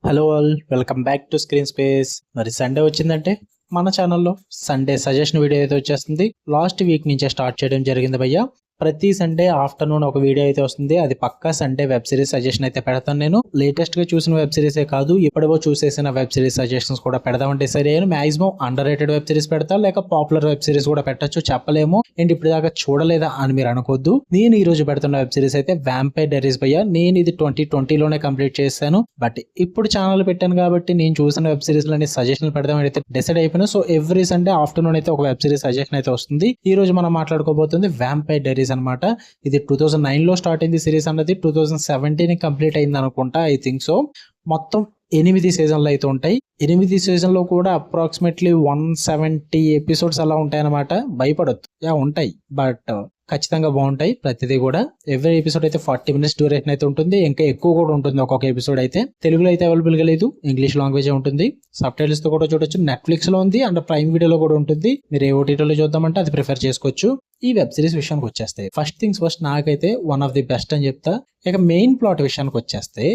Hello all, welcome back to screen space. మరి Sunday వచ్చిందంటే మన ఛానల్లో సండే సజెషన్ వీడియో అయితే వచ్చేస్తుంది. లాస్ట్ వీక్ నుంచే స్టార్ట్ చేయడం జరిగింది భయ్య. ప్రతి సండే ఆఫ్టర్నూన్ ఒక వీడియో అయితే వస్తుంది. అది పక్కా సండే వెబ్ సిరీస్ సజెషన్ అయితే పెడతాను. నేను లేటెస్ట్ గా చూసిన వెబ్ సిరీసే కాదు, ఇప్పుడో చూసేసిన వెబ్ సిరీస్ సజెషన్స్ కూడా పెడదామంటే సరే. Maximum under rated web series పెడతా, లేక పాపులర్ వెబ్ సిరీస్ కూడా పెట్టచ్చు, చెప్పలేము. అండ్ ఇప్పుడు దాకా చూడలేదా అని మీరు అనుకోద్దు. నేను ఈ రోజు పెడుతున్న వెబ్ సిరీస్ అయితే వ్యాంపైర్ డైరీస్ భయ్య. నేను ఇది 2020లోనే కంప్లీట్ చేశాను. బట్ ఇప్పుడు ఛానల్ పెట్టాను కాబట్టి నేను చూసిన వెబ్ సిరీస్ లోని సజెషన్లు పెడదామని అయితే డిసైడ్ అయిపోయినా. సో ఎవ్రీ సండే ఆఫ్టర్నూన్ అయితే ఒక వెబ్ సిరీస్ సజెషన్ అయితే వస్తుంది. ఈ రోజు మనం మాట్లాడుకోబోతుంది వ్యాంపైర్ డైరీస్ అనమాట. ఇది 2009లో స్టార్ట్ అయింది సిరీస్ అన్నది. 2017 కంప్లీట్ అయింది అనుకుంటా, ఐ థింక్ సో. మొత్తం 8 సీజన్లు అయితే ఉంటాయి. 8 సీజన్లో కూడా అప్రాక్సిమేట్లీ 170 ఎపిసోడ్స్ అలా ఉంటాయి అనమాట. భయపడొద్దు, ఉంటాయి, బట్ ఖచ్చితంగా బాగుంటాయి ప్రతిదీ కూడా. ఎవ్రీ ఎపిసోడ్ అయితే 40 minutes డ్యూరేషన్ అయితే ఉంటుంది. ఇంకా ఎక్కువ కూడా ఉంటుంది ఒక్కొక్క ఎపిసోడ్ అయితే. తెలుగులో అయితే అవైలబుల్ గా లేదు, ఇంగ్లీష్ లాంగ్వేజ్ ఉంటుంది. సబ్ టైటిల్స్ తో కూడా చూడొచ్చు. నెట్ఫ్లిక్స్ లో ఉంది అండ్ ప్రైమ్ వీడియోలో కూడా ఉంటుంది. మీరు ఏ ఓటీటీలో చూద్దామంటే అది ప్రిఫర్ చేసుకోవచ్చు. ఈ వెబ్ సిరీస్ విషయానికి వచ్చేస్తే ఫస్ట్ థింగ్స్ ఫస్ట్, నాకైతే వన్ ఆఫ్ ది బెస్ట్ అని చెప్తా. ఇక మెయిన్ ప్లాట్ విషయానికి వచ్చేస్తే,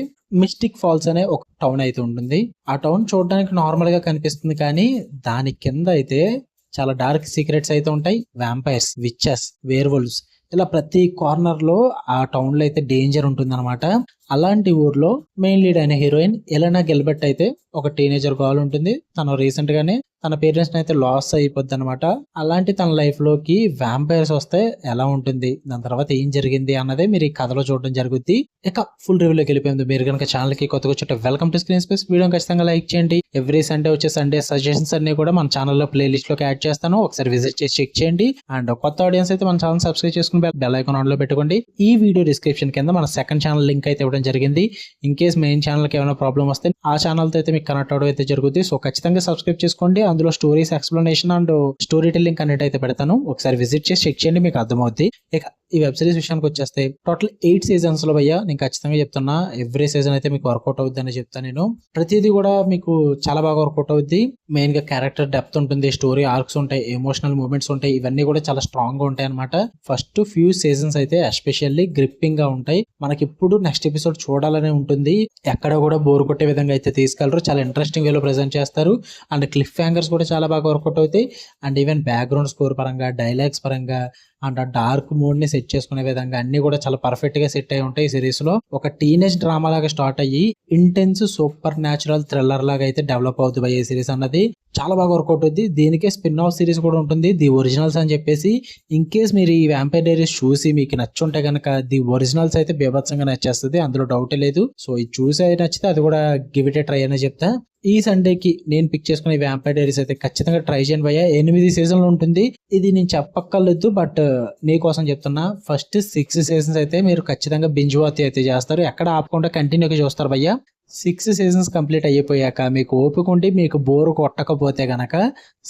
మిస్టిక్ ఫాల్స్ అనే ఒక టౌన్ అయితే ఉంటుంది. ఆ టౌన్ చూడడానికి నార్మల్ గా కనిపిస్తుంది, కానీ దాని కింద అయితే చాలా డార్క్ సీక్రెట్స్ అయితే ఉంటాయి. వ్యాంపైర్స్, విచెస్, వేర్వోల్వ్స్, ఇలా ప్రతి కార్నర్ లో ఆ టౌన్ లో అయితే డేంజర్ ఉంటుంది అనమాట. అలాంటి ఊర్లో మెయిన్ లీడ్ అయిన హీరోయిన్ ఎలెనా గిల్బర్ట్ అయితే ఒక టీనేజర్ గర్ల్ ఉంటుంది. తను రీసెంట్ గానే తన పేరెంట్స్ అయితే లాస్ అయిపోద్ది అనమాట. అలాంటి తన లైఫ్ లోకి వ్యాంపైర్స్ వస్తే ఎలా ఉంటుంది, దాని తర్వాత ఏం జరిగింది అన్నదే మీరు ఈ కథలో చూడడం జరుగుద్ది. ఇక ఫుల్ రివ్యూలోకి వెళ్ళిపోయింది. మీరు కనుక ఛానల్ కి కొత్తగా వచ్చే welcome to screen space. Video ఖచ్చితంగా లైక్ చేయండి. ఎవ్రీ సండే వచ్చే సండే సజెషన్స్ అన్ని కూడా మన ఛానల్లో ప్లే లిస్ట్ లోకి యాడ్ చేస్తాను, ఒకసారి విజిట్ చేసి చెక్ చేయండి. అండ్ కొత్త ఆడియన్స్ అయితే మన ఛానల్ సబ్స్క్రైబ్ చేసుకుని బెల్ ఐకాన్ ఆన్ లో పెట్టుకోండి. ఈ వీడియో డిస్క్రిప్షన్ కింద మన సెకండ్ ఛానల్ లింక్ అయితే ఇవ్వడం జరిగింది. ఇన్ కేస్ మెయిన్ ఛానల్ కి ఏమైనా ప్రాబ్లం వస్తే ఆ ఛానల్ తో అయితే మీకు కనెక్ట్ అవడం అయితే జరుగుతుంది. సో ఖచ్చితంగా సబ్స్క్రైబ్ చేసుకోండి. అందులో stories, explanation and story telling అన్నిటి అయితే పెడతాను, ఒకసారి విజిట్ చేసి చెక్ చేయండి, మీకు అర్థమవుతుంది. ఇక ఈ వెబ్ సిరీస్ విషయానికి వచ్చేస్తే టోటల్ 8 సీజన్స్ లో భయ్యా. నేను ఖచ్చితంగా చెప్తున్నా, ఎవ్రీ సీజన్ అయితే మీకు వర్కౌట్ అవుద్ది అని చెప్తాను నేను. ప్రతిదీ కూడా మీకు చాలా బాగా వర్కౌట్ అవుద్ది. మెయిన్ గా క్యారెక్టర్ డెప్త్ ఉంటుంది, స్టోరీ ఆర్క్స్ ఉంటాయి, ఎమోషనల్ మూమెంట్స్ ఉంటాయి. ఇవన్నీ కూడా చాలా స్ట్రాంగ్ గా ఉంటాయి అనమాట. ఫస్ట్ ఫ్యూ సీజన్స్ అయితే ఎస్పెషల్లీ గ్రిప్పింగ్ గా ఉంటాయి. మనకి ఇప్పుడు నెక్స్ట్ ఎపిసోడ్ చూడాలనే ఉంటుంది. ఎక్కడ కూడా బోర్ కొట్టే విధంగా అయితే తీసుకెళ్లరు. చాలా ఇంట్రెస్టింగ్ వేలో ప్రెజెంట్ చేస్తారు. అండ్ క్లిఫ్ హ్యాంగర్స్ కూడా చాలా బాగా వర్కౌట్ అవుతాయి. అండ్ ఈవెన్ బ్యాక్గ్రౌండ్ స్కోర్ పరంగా, డైలాగ్స్ పరంగా, అండ్ ఆ డార్క్ మోడ్ ని సెట్ చేసుకునే విధంగా అన్ని కూడా చాలా పర్ఫెక్ట్ గా సెట్ అయి ఉంటాయి. ఈ సిరీస్ లో ఒక టీనేజ్ డ్రామా లాగా స్టార్ట్ అయ్యి ఇంటెన్స్ సూపర్ న్యాచురల్ థ్రిల్లర్ లాగా అయితే డెవలప్ అవుతుంది ఈ సిరీస్ అన్నది. చాలా బాగా వర్కౌట్ అవుతుంది. దీనికే స్పిన్ ఆఫ్ సిరీస్ కూడా ఉంటుంది, ది ఒరిజినల్స్ అని చెప్పేసి. ఇన్ కేస్ మీరు ఈ వ్యాంపైర్ డైరీస్ చూసి మీకు నచ్చుంటే కనుక ది ఒరిజినల్స్ అయితే బీభత్సంగా నచ్చేస్తుంది, అందులో డౌట్ లేదు. సో ఇది చూసి నచ్చితే అది కూడా గివ్ ఇట్ ఏ ట్రై అనే చెప్తా. ఈ సండేకి నేను పిక్ చేసుకునే వ్యాంపైర్ డైరీస్ అయితే ఖచ్చితంగా ట్రై చేయండి భయ్యా. 8 సీజన్లు ఉంటుంది. ఇది నేను చెప్పక్కర్లేదు, బట్ నీకోసం చెప్తున్నా. ఫస్ట్ 6 సీజన్స్ అయితే మీరు ఖచ్చితంగా బింజ్ వాచ్ అయితే చేస్తారు, ఎక్కడ ఆపకుండా కంటిన్యూగా చూస్తారు భయ్యా. 6 సీజన్స్ కంప్లీట్ అయిపోయాక మీకు ఓపిక ఉండి మీకు బోర్ కొట్టకపోతే గనక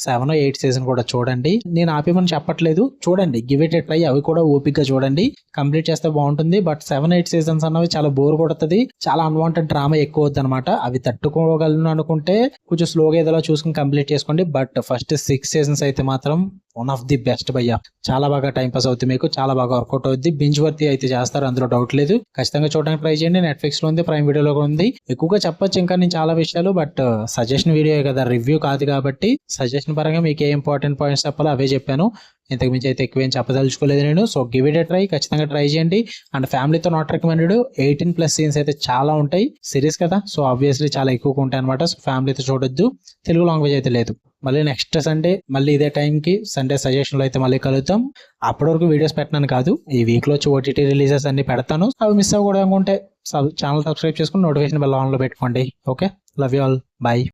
7 or 8 సీజన్ కూడా చూడండి. నేను ఆపేమని చెప్పట్లేదు, చూడండి, గివ్ ఇట్ ఏ ట్రై. అవి కూడా ఓపికగా చూడండి, కంప్లీట్ చేస్తే బాగుంటుంది. బట్ 7, 8 సీజన్స్ అన్నవి చాలా బోర్ కొడుతుంది. చాలా అన్వాంటెడ్ డ్రామా ఎక్కువ వద్దు అనమాట. అవి తట్టుకోగలను అనుకుంటే కొంచెం స్లోగా ఏదోలా చూసుకుని కంప్లీట్ చేసుకోండి. బట్ ఫస్ట్ 6 సీజన్స్ అయితే మాత్రం వన్ ఆఫ్ ది బెస్ట్ భయ్యా. చాలా బాగా టైం పాస్ అవుతుంది, మీకు చాలా బాగా వర్కౌట్ అవుతుంది. బింజ్ వర్తి అయితే చేస్తారు, అందులో డౌట్ లేదు. ఖచ్చితంగా చూడడానికి ట్రై చేయండి. నెట్ఫ్లిక్స్ లో ఉంది, ప్రైమ్ వీడియోలో కూడా ఉంది. ఎక్కువగా చెప్పొచ్చు ఇంకా నేను చాలా విషయాలు, బట్ సజెషన్ వీడియో కదా, రివ్యూ కాదు కాబట్టి సజెషన్ పరంగా మీకు ఏ ఇంపార్టెంట్ పాయింట్స్ చెప్పాలో అవే చెప్పాను. ఇంతకు మించి అయితే ఎక్కువేం చెప్పదలుచుకోలేదు నేను. So give it A try, ఖచ్చితంగా ట్రై చేయండి. అండ్ ఫ్యామిలీతో నాట్ రికమెండెడ్. 18+ సీన్స్ అయితే చాలా ఉంటాయి, సిరీస్ కదా, సో ఆబ్వియస్లీ చాలా ఎక్కువగా ఉంటాయి అనమాట. సో ఫ్యామిలీతో చూడొద్దు. తెలుగు లాంగ్వేజ్ అయితే లేదు. మళ్ళీ నెక్స్ట్ సండే మళ్ళీ ఇదే టైంకి సండే సజెషన్లో అయితే మళ్ళీ కలుద్దాం. అప్పటి వరకు వీడియోస్ పెట్టినాను కాదు, ఈ వీక్ లో వచ్చి ఓటీటీ రిలీజెస్ అన్ని పెడతాను. అవి మిస్ అవ్వకూడదు అనుకుంటే ఛానల్ సబ్స్క్రైబ్ చేసుకుని నోటిఫికేషన్ బెల్ ఆన్ లో పెట్టుకోండి. Okay, love you all, bye.